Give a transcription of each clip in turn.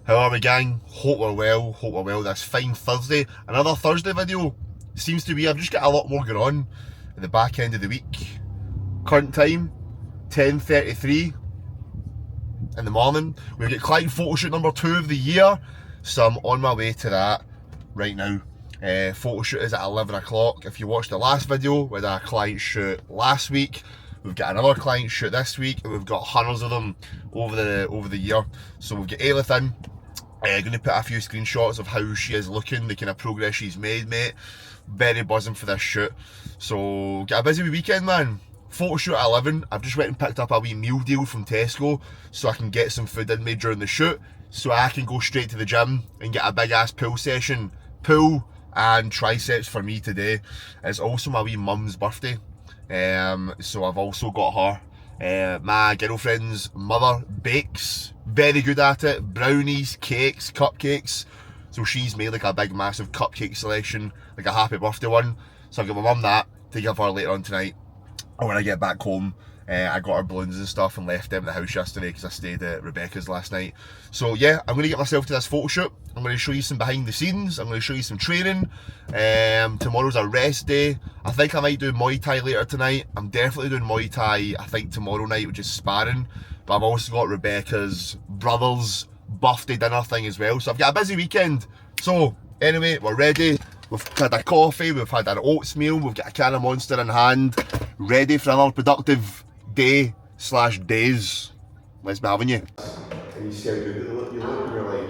How are we, gang? Hope we're well this fine Thursday. Another Thursday video. Seems to be, I've just got a lot more going on at the back end of the week. Current time, 10:33 in the morning. We've got client photoshoot number 2 of the year, so I'm on my way to that right now. Photoshoot is at 11 o'clock. If you watched the last video, we had a client shoot last week. We've got another client shoot this week, and we've got hundreds of them over the year. So we've got Ailith in. Going to put a few screenshots of how she is looking, the kind of progress she's made, mate. Very buzzing for this shoot. So get a busy wee weekend, man. Photo shoot at 11. I've just went and picked up a wee meal deal from Tesco so I can get some food in me during the shoot, so I can go straight to the gym and get a big ass pull session. Pull and triceps for me today. It's also my wee mum's birthday, so I've also got her. My girlfriend's mother bakes, very good at it. Brownies, cakes, cupcakes. So she's made like a big massive cupcake selection, like a happy birthday one. So I've got my mum that to give her later on tonight. And when I get back home, I got her balloons and stuff and left them at the house yesterday because I stayed at Rebecca's last night. So yeah, I'm going to get myself to this photo shoot. I'm going to show you some behind the scenes. I'm going to show you some training. Tomorrow's a rest day. I think I might do Muay Thai later tonight. I'm definitely doing Muay Thai, I think, tomorrow night, which is sparring. But I've also got Rebecca's brother's birthday dinner thing as well. So I've got a busy weekend. So anyway, we're ready. We've had a coffee, we've had an oats meal, we've got a can of Monster in hand, ready for another productive day/days. Let's be having you. And you see how good you look, and you're like,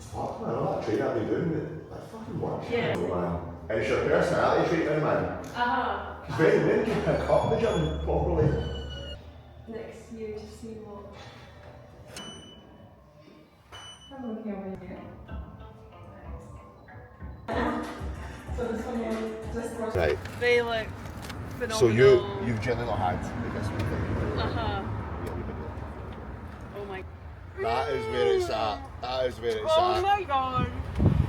fuck man, all that training I've been doing, that fucking works. Yeah. Oh, man. It's your personality trait now, man. Because when you can pick up the gym properly. Next year to see what. I'm looking over here. So this one was just right. They look phenomenal. So you've generally not had like this one thing. Yeah, oh my. That is where it's at. That is where it's at. Oh my god.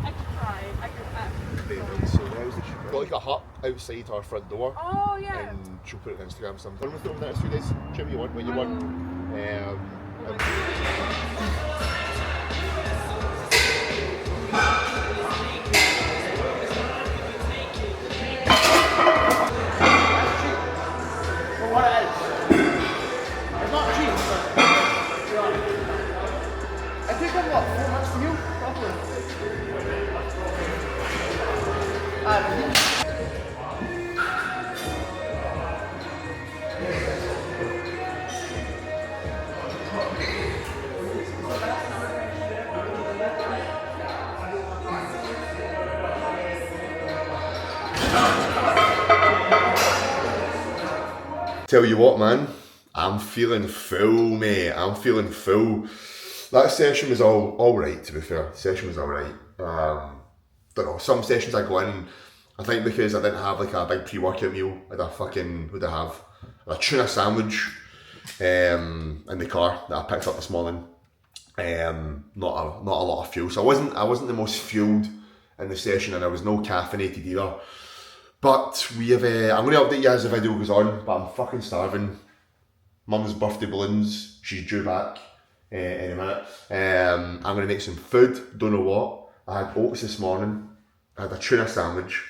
I could try. I could So there's the got like a hut outside our front door. Oh yeah. And she'll put it on Instagram sometime. We're filming the next 2 days. Whichever you want, when you want. Tell you what, man, I'm feeling full, mate. I'm feeling full. That session was all right, to be fair. The session was all right. Don't know, some sessions I go in, I think because I didn't have like a big pre-workout meal, I had a fucking, what did I have? A tuna sandwich in the car that I picked up this morning. Not a lot of fuel. So I wasn't the most fueled in the session, and I was no caffeinated either. But we have, I'm going to update you as the video goes on, but I'm fucking starving. Mum's birthday balloons, she's due back in a minute. I'm going to make some food, don't know what. I had oats this morning, I had a tuna sandwich.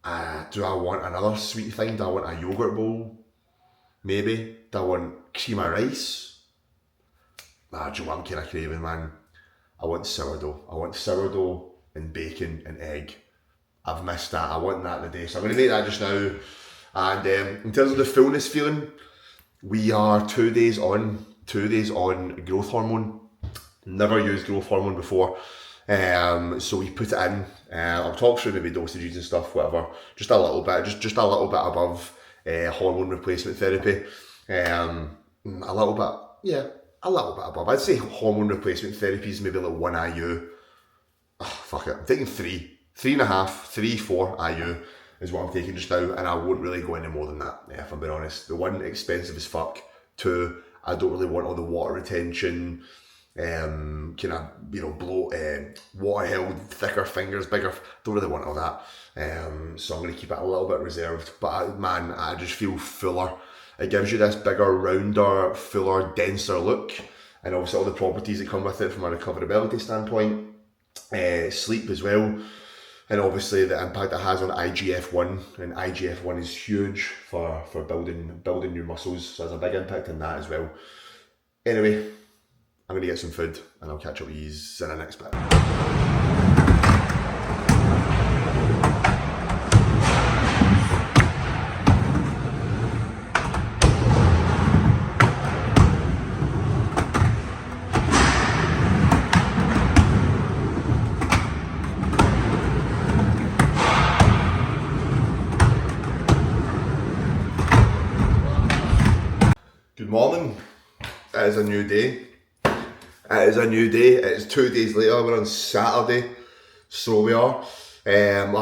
Do I want another sweet thing? Do I want a yogurt bowl? Maybe. Do I want cream of rice? Do you know what I'm kind of craving, man? I want sourdough. I want sourdough and bacon and egg. I've missed that. I want that today. So I'm going to make that just now. And in terms of the fullness feeling, we are 2 days on growth hormone. Never used growth hormone before. So we put it in. I'll talk through maybe dosages and stuff, whatever. Just a little bit, just a little bit above hormone replacement therapy. A little bit above. I'd say hormone replacement therapy is maybe like 1 IU. Oh, fuck it, I'm taking 3.5, 4 IU is what I'm taking just now, and I won't really go any more than that, if I'm being honest. The 1, expensive as fuck. 2, I don't really want all the water retention, kind of, water held, thicker fingers, bigger, don't really want all that. So I'm going to keep it a little bit reserved, but man, I just feel fuller. It gives you this bigger, rounder, fuller, denser look. and obviously all the properties that come with it from a recoverability standpoint, sleep as well, and obviously the impact it has on IGF-1, and IGF-1 is huge for building new muscles, so there's a big impact on that as well. Anyway, I'm going to get some food and I'll catch up with you in the next bit. Good morning. It is a new day. It is a new day. It's 2 days later. We're on Saturday, so we are. That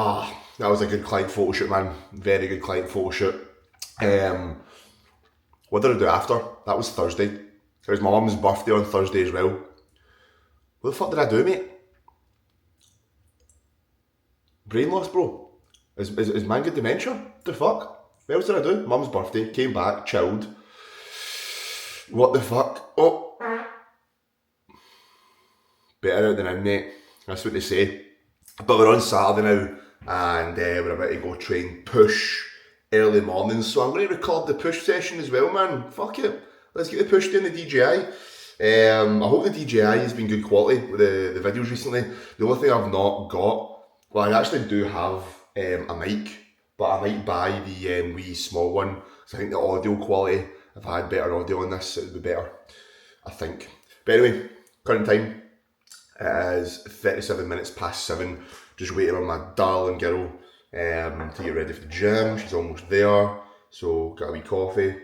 was a good client photo shoot, man. Very good client photo shoot. What did I do after? That was Thursday. It was my mum's birthday on Thursday as well. What the fuck did I do, mate? Brain loss, bro. Is man got dementia? What the fuck? What else did I do? Mum's birthday. Came back, chilled. What the fuck? Oh. Better out than in, mate. That's what they say. But we're on Saturday now, and we're about to go train push early mornings. So I'm going to record the push session as well, man. Fuck it. Let's get the push doing the DJI. I hope the DJI has been good quality with the videos recently. The only thing I've not got, well, I actually do have a mic, but I might buy the wee small one. So I think the audio quality, if I had better audio on this, it would be better, I think. But anyway, current time. It is 37 minutes past 7, just waiting on my darling girl to get ready for the gym. She's almost there, so got a wee coffee.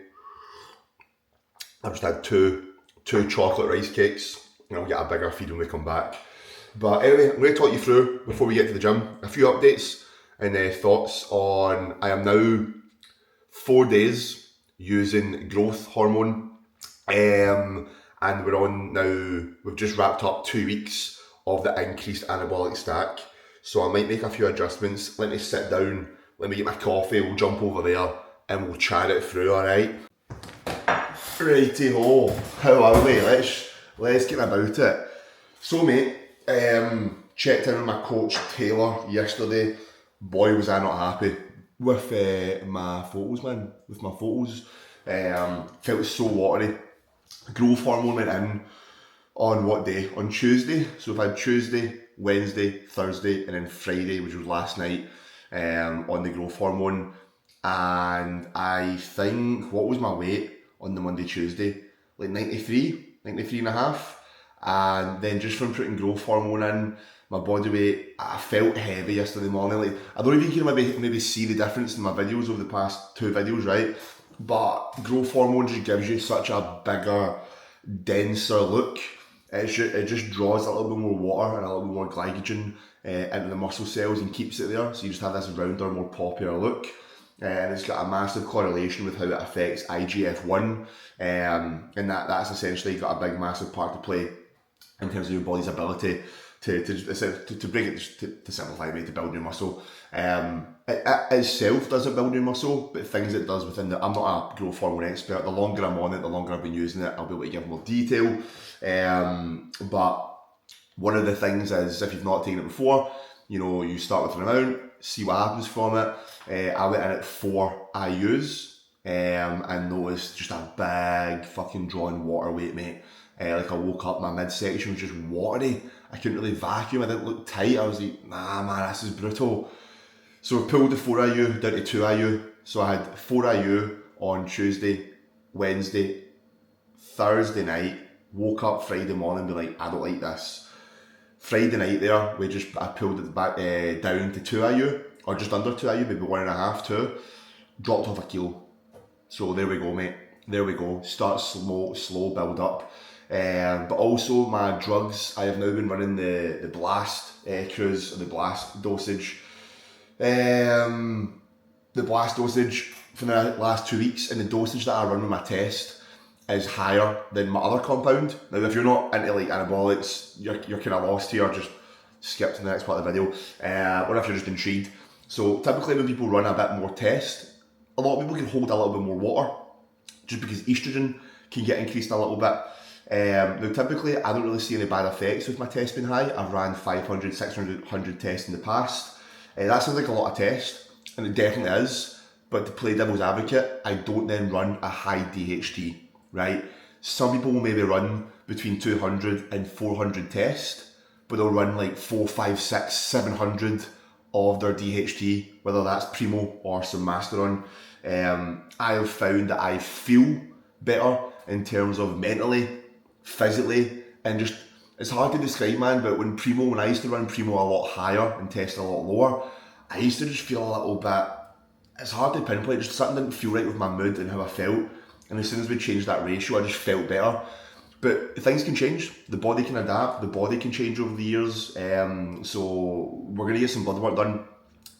I've just had two chocolate rice cakes, and I'll get a bigger feed when we come back. But anyway, I'm going to talk you through, before we get to the gym, a few updates and thoughts on, I am now 4 days using growth hormone. And we're on now, we've just wrapped up 2 weeks of the increased anabolic stack. So I might make a few adjustments. Let me sit down, let me get my coffee, we'll jump over there and we'll chat it through, alright? Righty-ho, how are we? Let's get about it. So mate, checked in with my coach Taylor yesterday. Boy was I not happy with my photos, man, with my photos. Felt so watery. Growth hormone went in on what day? On Tuesday. So we've had Tuesday, Wednesday, Thursday, and then Friday, which was last night, on the growth hormone. And I think, what was my weight on the Monday, Tuesday? Like 93 and a half. And then just from putting growth hormone in, my body weight, I felt heavy yesterday morning. Like, I don't even can maybe see the difference in my videos over the past 2 videos, right? But growth hormone just gives you such a bigger, denser look. It just draws a little bit more water and a little bit more glycogen into the muscle cells and keeps it there. So you just have this rounder, more popular look. And it's got a massive correlation with how it affects IGF-1. And that's essentially got a big, massive part to play in terms of your body's ability to break it, to simplify it, to build your muscle. It itself doesn't build your muscle, but things it does within I'm not a growth hormone expert. The longer I'm on it, the longer I've been using it, I'll be able to give more detail. But one of the things is, if you've not taken it before, you start with an amount, see what happens from it. I went in at 4 IUs and noticed just a big fucking drawn water weight, mate. Like I woke up, my midsection was just watery. I couldn't really vacuum, I didn't look tight. I was like, nah man, this is brutal. So we pulled the 4 IU down to 2 IU. So I had 4 IU on Tuesday, Wednesday, Thursday night. Woke up Friday morning and be like, I don't like this. Friday night there, I pulled it back down to 2 IU, or just under 2 IU, maybe 1.5, 2. Dropped off a kilo. So there we go, mate. There we go. Start slow build up. But also my drugs, I have now been running the blast cruise, or the blast dosage. The blast dosage for the last 2 weeks, and the dosage that I run with my test is higher than my other compound. Now if you're not into like anabolics, you're kind of lost here, just skip to the next part of the video, or if you're just intrigued. So typically when people run a bit more test, a lot of people can hold a little bit more water, just because estrogen can get increased a little bit. Now typically I don't really see any bad effects with my test being high. I've ran 500, 600, 100 tests in the past. That sounds like a lot of tests, and it definitely is, but to play devil's advocate, I don't then run a high DHT, right? Some people will maybe run between 200 and 400 tests, but they'll run like 4, 5, 6, 700 of their DHT, whether that's Primo or some Masteron. I have found that I feel better in terms of mentally, physically, and just, it's hard to describe, man, but when I used to run Primo a lot higher and test a lot lower, I used to just feel a little bit, it's hard to pinpoint, just something didn't feel right with my mood and how I felt. And as soon as we changed that ratio, I just felt better. But things can change, the body can adapt, the body can change over the years. So we're gonna get some blood work done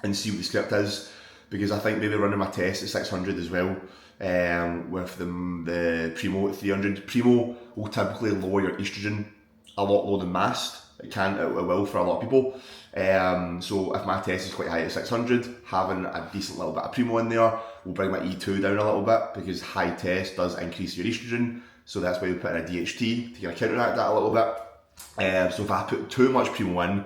and see what the script is, because I think maybe running my test at 600 as well, with the Primo at 300. Primo will typically lower your estrogen a lot lower than Mast. It will for a lot of people. So if my test is quite high at 600, having a decent little bit of Primo in there will bring my E2 down a little bit, because high test does increase your estrogen. So that's why we put in a DHT to kind of counteract that a little bit. So if I put too much Primo in,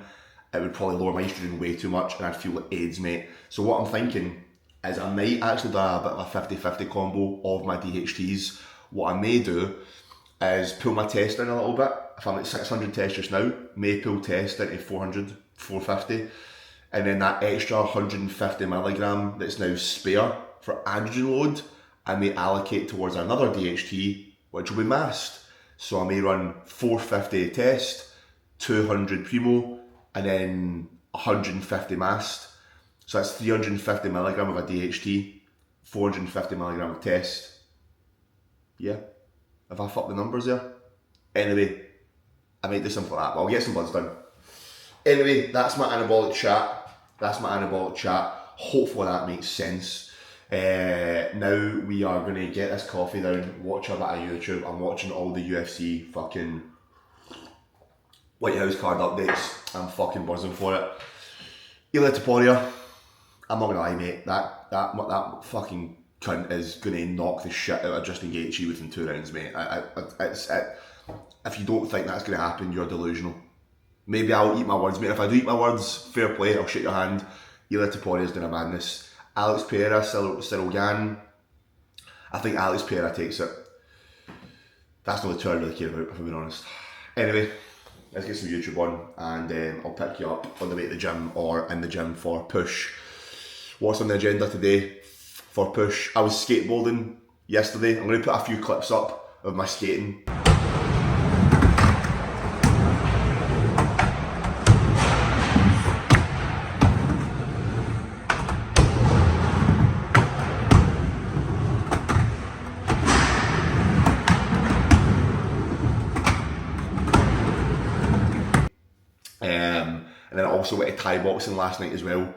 it would probably lower my estrogen way too much and I'd feel like AIDS, mate. So what I'm thinking is I might actually do a bit of a 50-50 combo of my DHTs. What I may do is pull my test in a little bit. If I'm at 600 tests just now, may pull test into 400, 450, and then that extra 150 milligram that's now spare for androgen load, I may allocate towards another DHT, which will be Mast. So I may run 450 test, 200 Primo, and then 150 Mast. So that's 350 milligram of a DHT, 450 milligram of test. Yeah, have I fucked the numbers there? Anyway, I might do something like that, but I'll get some bloods done. Anyway, that's my anabolic chat. Hopefully that makes sense. Now we are going to get this coffee down, watch a bit of YouTube. I'm watching all the UFC fucking White House card updates. I'm fucking buzzing for it. Ilya Taporia, I'm not going to lie, mate, that fucking cunt is going to knock the shit out of Justin Gaethje within 2 rounds, mate. If you don't think that's going to happen, you're delusional. Maybe I'll eat my words, mate. If I do eat my words, fair play, I'll shake your hand. Ilya Taporia's doing a madness. Alex Pereira, Cyril Gane. I think Alex Pereira takes it. That's not the two I really care about, if I'm being honest. Anyway, let's get some YouTube on, and I'll pick you up on the way to the gym or in the gym for push. What's on the agenda today for push? I was skateboarding yesterday. I'm going to put a few clips up of my skating. And then I also went to Thai boxing last night as well.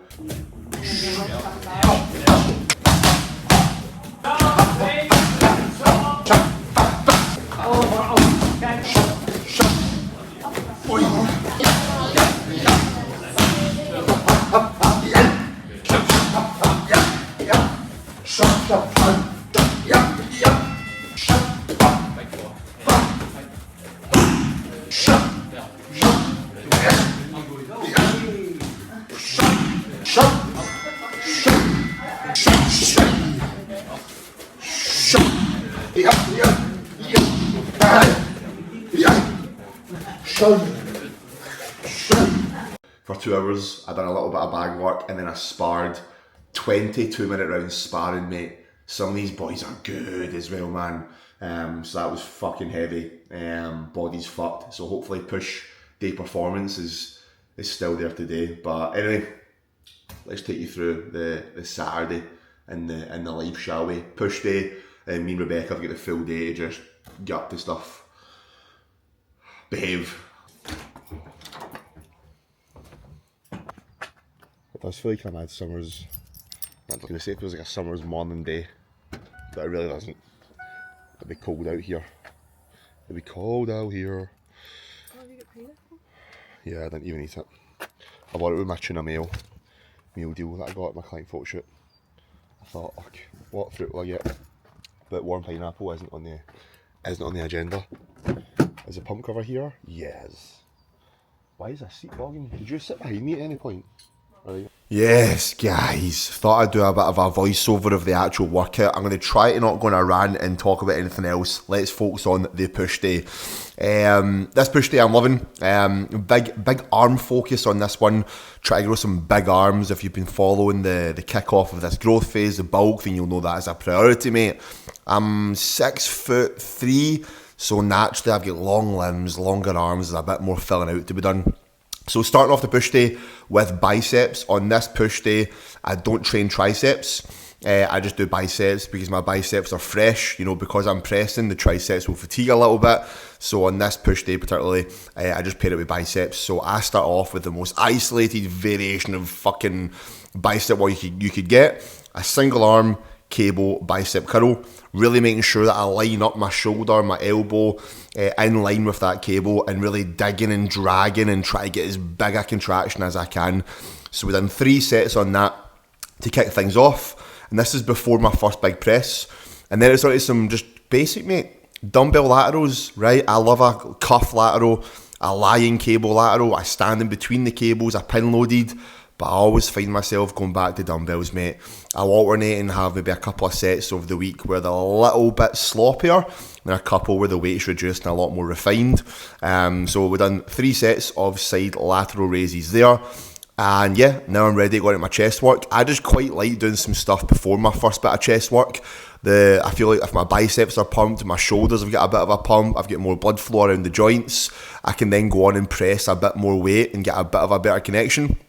For 2 hours, I done a little bit of bag work, and then I sparred 22-minute rounds sparring, mate. Some of these boys are good as well, man. So that was fucking heavy. Body's fucked. So hopefully push day performance is still there today. But anyway, let's take you through the Saturday and the life, shall we? Push day, and me and Rebecca have got the full day to just get up to stuff. Behave. It does feel like a mad summer's, I was going to say it feels like a summer's morning day, but it really doesn't. It'll be cold out here. It'll be cold out here. Oh, have you got pineapple? Yeah, I didn't even eat it. I bought it with my tuna meal deal that I got at my client photo shoot. I thought, okay, what fruit will I get? But warm pineapple isn't on the agenda. Is the pump cover here? Yes. Why is this seat bogging? Did you sit behind me at any point? Right. Yes, guys. Thought I'd do a bit of a voiceover of the actual workout. I'm going to try to not go on a rant and talk about anything else. Let's focus on the push day. This push day I'm loving. Big arm focus on this one. Try to grow some big arms. If you've been following the kick-off of this growth phase, the bulk, then you'll know that is a priority, mate. I'm 6'3", so naturally I've got long limbs, longer arms, and a bit more filling out to be done. So starting off the push day with biceps. On this push day, I don't train triceps. I just do biceps because my biceps are fresh. You know, because I'm pressing, the triceps will fatigue a little bit. So on this push day particularly, I just pair it with biceps. So I start off with the most isolated variation of fucking bicep what you could get. A single arm cable bicep curl, really making sure that I line up my shoulder, my elbow in line with that cable, and really digging and dragging and try to get as big a contraction as I can. So we've done 3 sets on that to kick things off, and this is before my first big press. And then it's on to some just basic, mate, dumbbell laterals, right? I love a cuff lateral, a lying cable lateral. I stand in between the cables, I pin loaded. But I always find myself going back to dumbbells, mate. I'll alternate and have maybe a couple of sets over the week where they're a little bit sloppier, and a couple where the weight's reduced and a lot more refined. So we've done 3 sets of side lateral raises there. And yeah, now I'm ready to go into my chest work. I just quite like doing some stuff before my first bit of chest work. I feel like if my biceps are pumped, my shoulders have got a bit of a pump, I've got more blood flow around the joints, I can then go on and press a bit more weight and get a bit of a better connection.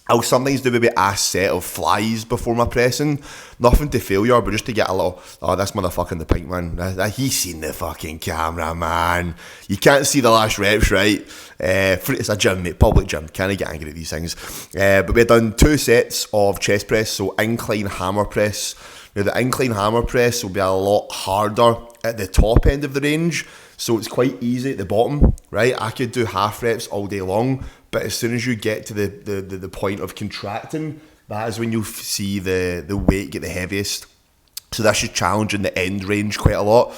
I'll sometimes do maybe a set of flies before my pressing. Nothing to failure, but just to get a little, oh, this motherfucking the pink man. He's seen the fucking camera, man. You can't see the last reps, right? It's a gym, mate, public gym. Can't get angry at these things. But we've done 2 sets of chest press, so incline hammer press. Now, the incline hammer press will be a lot harder at the top end of the range, so it's quite easy at the bottom, right? I could do half reps all day long, but as soon as you get to the point of contracting, that is when you'll see the weight get the heaviest. So that's just challenging the end range quite a lot.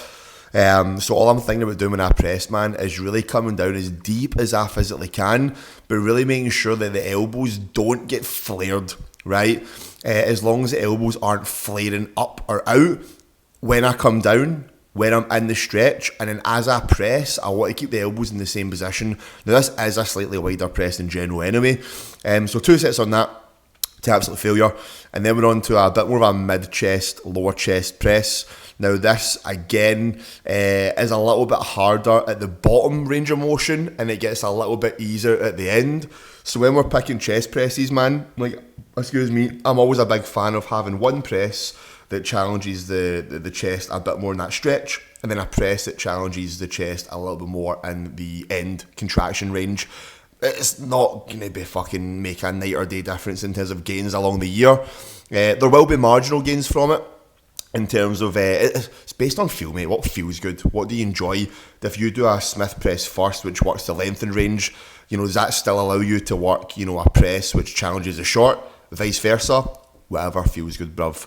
So all I'm thinking about doing when I press, man, is really coming down as deep as I physically can, but really making sure that the elbows don't get flared, right? As long as the elbows aren't flaring up or out when I come down, when I'm in the stretch, and then as I press, I want to keep the elbows in the same position. Now this is a slightly wider press in general anyway. So 2 sets on that to absolute failure. And then we're on to a bit more of a mid-chest, lower chest press. Now this, again, is a little bit harder at the bottom range of motion, and it gets a little bit easier at the end. So when we're picking chest presses, man, like, excuse me, I'm always a big fan of having one press that challenges the chest a bit more in that stretch, and then a press that challenges the chest a little bit more in the end contraction range. It's not going to be fucking make a night or day difference in terms of gains along the year. There will be marginal gains from it in terms of, it's based on feel, mate. What feels good? What do you enjoy? If you do a Smith press first, which works the length and range, you know, does that still allow you to work, you know, a press which challenges the short? Vice versa. Whatever feels good, bruv.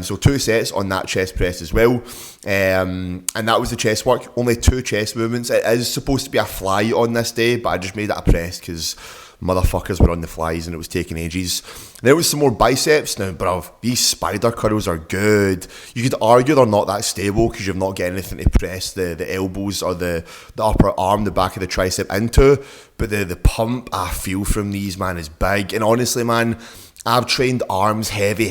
So 2 sets on that chest press as well. And that was the chest work. Only 2 chest movements. It is supposed to be a fly on this day, but I just made it a press because motherfuckers were on the flies and it was taking ages. There was some more biceps. Now, bruv, these spider curls are good. You could argue they're not that stable because you've not got anything to press the elbows or the upper arm, the back of the tricep into. But the pump I feel from these, man, is big. And honestly, man, I've trained arms heavy,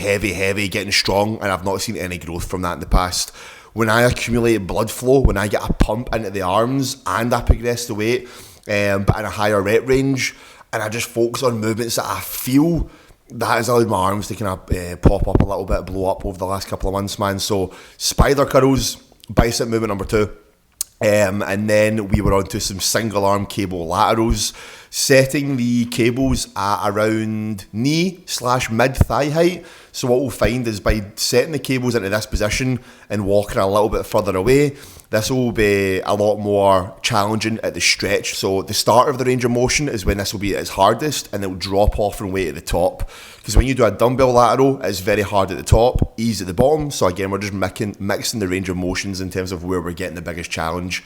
getting strong, and I've not seen any growth from that in the past. When I accumulate blood flow, when I get a pump into the arms and I progress the weight, but in a higher rep range, and I just focus on movements that I feel, that has allowed my arms to kind of pop up a little bit, blow up over the last couple of months, man. So spider curls, bicep movement number 2. And then we were on to some single arm cable laterals, setting the cables at around knee/mid thigh height. So what we'll find is by setting the cables into this position and walking a little bit further away, this will be a lot more challenging at the stretch. So the start of the range of motion is when this will be at its hardest, and it will drop off in weight at the top. Because when you do a dumbbell lateral, it's very hard at the top, easy at the bottom. So again, we're just mixing the range of motions in terms of where we're getting the biggest challenge.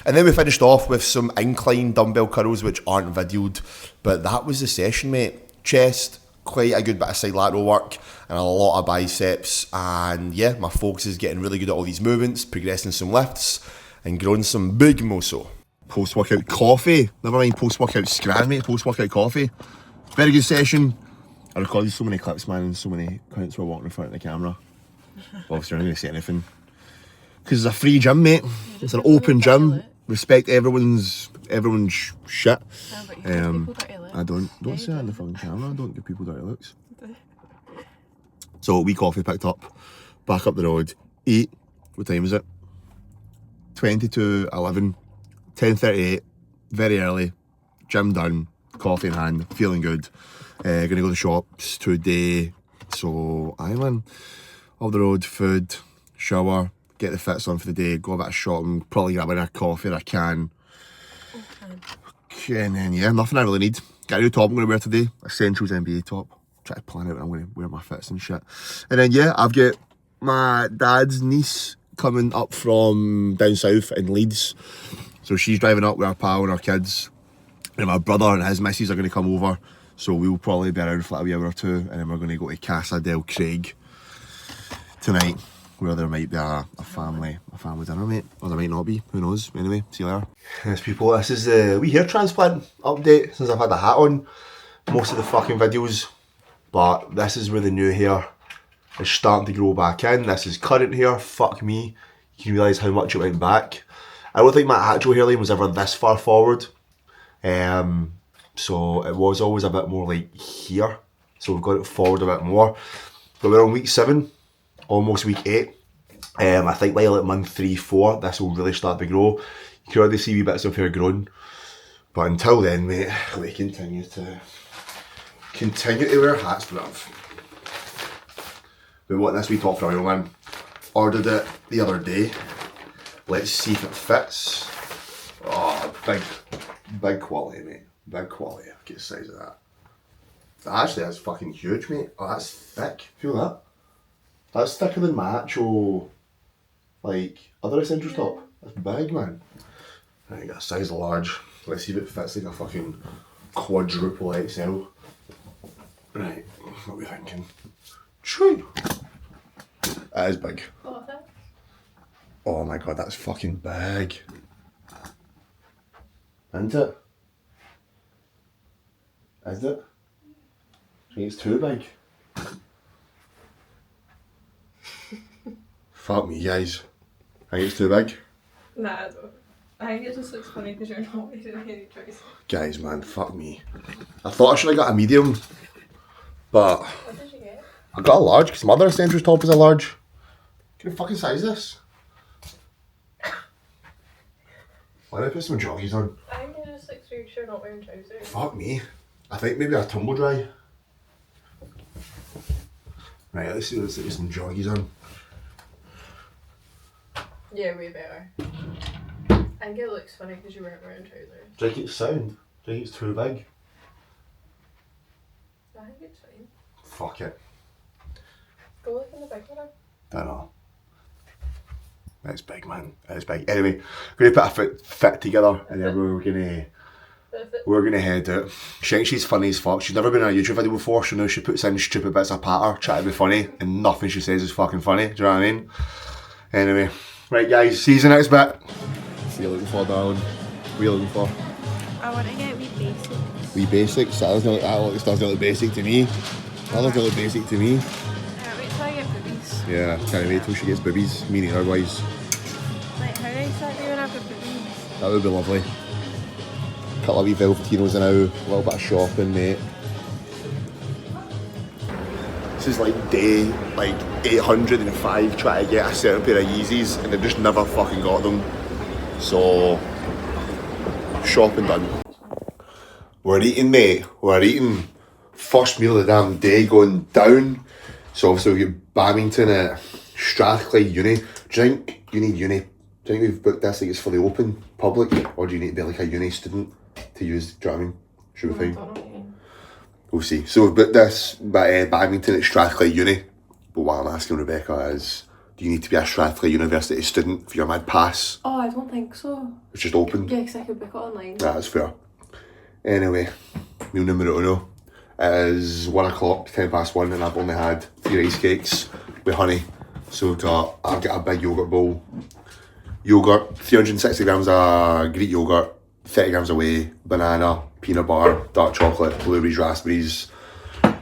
And then we finished off with some incline dumbbell curls, which aren't videoed, but that was the session, mate. Chest, quite a good bit of side lateral work, and a lot of biceps. And yeah, my focus is getting really good at all these movements, progressing some lifts, and growing some big muscle. Post-workout coffee. Never mind post-workout scran, mate. Post-workout coffee. Very good session. I recorded so many clips, man, and so many cunts were walking in front of the camera. Obviously, I'm not going to say anything. Because it's a free gym, mate. It's an open gym. Respect everyone's shit. I don't say that in the fucking camera. I don't give people dirty looks. So, wee coffee picked up. Back up the road. Eat. What time is it? 20 to 11. 10:38. Very early. Gym done. Coffee in hand. Feeling good. Gonna go to the shops today. So, aye man. Off the road, food, shower, get the fits on for the day, go a bit of shopping, probably grab a coffee if I can. Okay, and then yeah, nothing I really need. Got a new top I'm going to wear today, Essentials NBA top. Try to plan out when I'm going to wear my fits and shit. And then yeah, I've got my dad's niece coming up from down south in Leeds. So she's driving up with her pal and her kids. And my brother and his missus are going to come over. So we'll probably be around for like a wee hour or two. And then we're going to go to Casa del Craig tonight, where there might be a family dinner, mate, or there might not be, who knows. Anyway, see you later. Yes, people, this is the wee hair transplant update since I've had the hat on most of the fucking videos, but this is where the new hair is starting to grow back in. This is current hair. Fuck me, you can realise how much it went back. I don't think my actual hairline was ever this far forward, so it was always a bit more like here, so we've got it forward a bit more, but we're on week 7, almost week 8. I think by like month 3, 4, this will really start to grow. You can already see wee bits of hair growing. But until then, mate, we continue to wear hats, bruv. We want this wee top for man. Ordered it the other day. Let's see if it fits. Oh, big quality, mate. Big quality. Look at the size of that. Actually, that's fucking huge, mate. Oh, that's thick. Feel that? That's thicker than my actual, like, other Essentials top. That's big, man. I got a size large. Let's see if it fits like a fucking quadruple XL. Right, what are we thinking? True. That is big. Oh my god, that's fucking big. Isn't it? Is it? I think it's too big. Fuck me, guys. I think it's too big. Nah, I don't. I think it just looks funny because you're not making any choice. Guys, man, fuck me. I thought I should have got a medium, but What did you get? I got a large because my other Essentials top is a large. Can you fucking size this? Why did I put some joggies on? I think it just looks weird because you're not wearing trousers. Fuck me. I think maybe a tumble dry. Right, let's see what it's like with some joggies on. Yeah, way better. I think it looks funny because you weren't wearing trousers. Do you think it's sound? Do you think it's too big? I think it's fine. Fuck it. Go look in the big one. Don't know. It's big, man. It's big. Anyway, we're gonna put a fit together and then we're gonna head out. She thinks she's funny as fuck. She's never been in a YouTube video before, so now she puts in stupid bits of patter, trying to be funny, and nothing she says is fucking funny. Do you know what I mean? Anyway, right guys, see you in the next bit. What are you looking for, darling? What are you looking for? I want to get wee basics. Wee basics? That doesn't look basic to me. That doesn't look basic to me. Wait till I get boobies. Yeah, can't wait till she gets boobies. Me neither, boys. Like, how nice that be when I've got boobies? That would be lovely. Couple of wee Velvetinos now, a little bit of shopping, mate. This is like day 805 trying to get a certain pair of Yeezys and they've just never fucking got them. So, shopping done. We're eating, mate. We're eating. First meal of the damn day going down. So obviously we've got badminton at Strathclyde Uni. Do you think you need uni? Do you think we've booked this like it's for the open public? Or do you need to be like a uni student to use, do you know what I mean? Should be fine. We'll see. So we've booked this badminton at Strathclyde Uni. But what I'm asking Rebecca is, Do you need to be a Strathclyde University student for your mad pass? Oh, I don't think so. It's just open? Yeah, because I could book it online. That's fair. Anyway, meal numero uno is 1 o'clock, 10 past 1, and I've only had 3 rice cakes with honey. So I've got a big yogurt bowl. Yogurt, 360 grams of Greek yogurt, 30 grams of whey, banana, peanut butter, dark chocolate, blueberries, raspberries.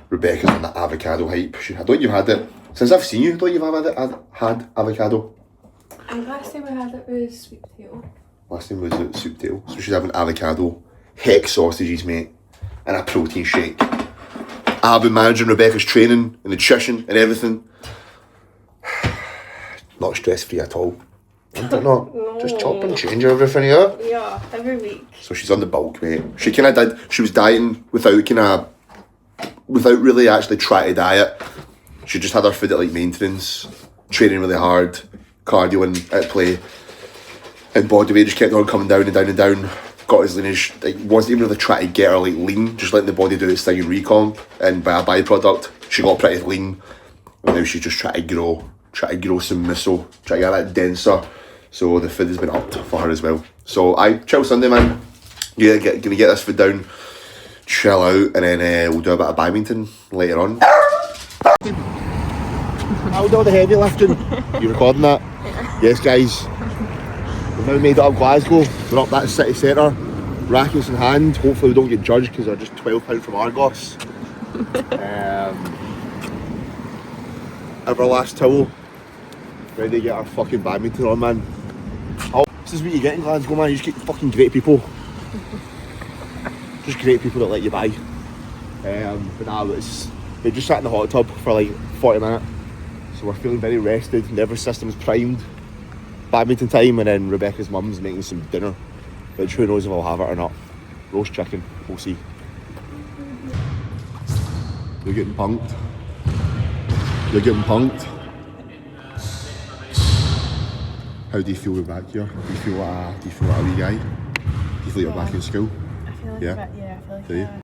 Rebecca's on the avocado hype. I thought you had it. Since I've seen you, I thought you've had avocado. And last time I had it was sweet potato. Last time was it soup potato. So she's having avocado, heck sausages, mate, and a protein shake. I've been managing Rebecca's training and nutrition and everything. Not stress free at all. Not. No. Just chop and change everything here. Yeah, every week. So she's on the bulk, mate. She kind of did. She was dieting without really actually trying to diet. She just had her food at like maintenance, training really hard, cardio at play, and body weight just kept on coming down and down and down. Got as lean as wasn't even really trying to get her like lean, just letting the body do its thing in recomp, and by a byproduct, she got pretty lean. And now she's just trying to grow some muscle, trying to get that denser. So the food has been upped for her as well. So chill Sunday, man. Yeah, gonna get this food down, chill out, and then we'll do a bit of badminton later on. I'll do all the heavy lifting. You recording that? Yeah. Yes, guys. We've now made it up Glasgow. We're up that city centre, rackets in hand. Hopefully we don't get judged because they're just £12 from Argos. Our last towel. Ready to get our fucking badminton on, man. This is what you get in Glasgow, man. You just get fucking great people. Just great people that let you buy. But nah, we just sat in the hot tub for like 40 minutes. So we're feeling very rested, nervous system's primed. Badminton time, and then Rebecca's mum's making some dinner, which who knows if I'll have it or not. Roast chicken, we'll see. You're getting punked. You're getting punked. How do you feel we're back here? Do you feel like a wee guy? Do you feel like you're back in school? I feel like Yeah? I feel like Do you?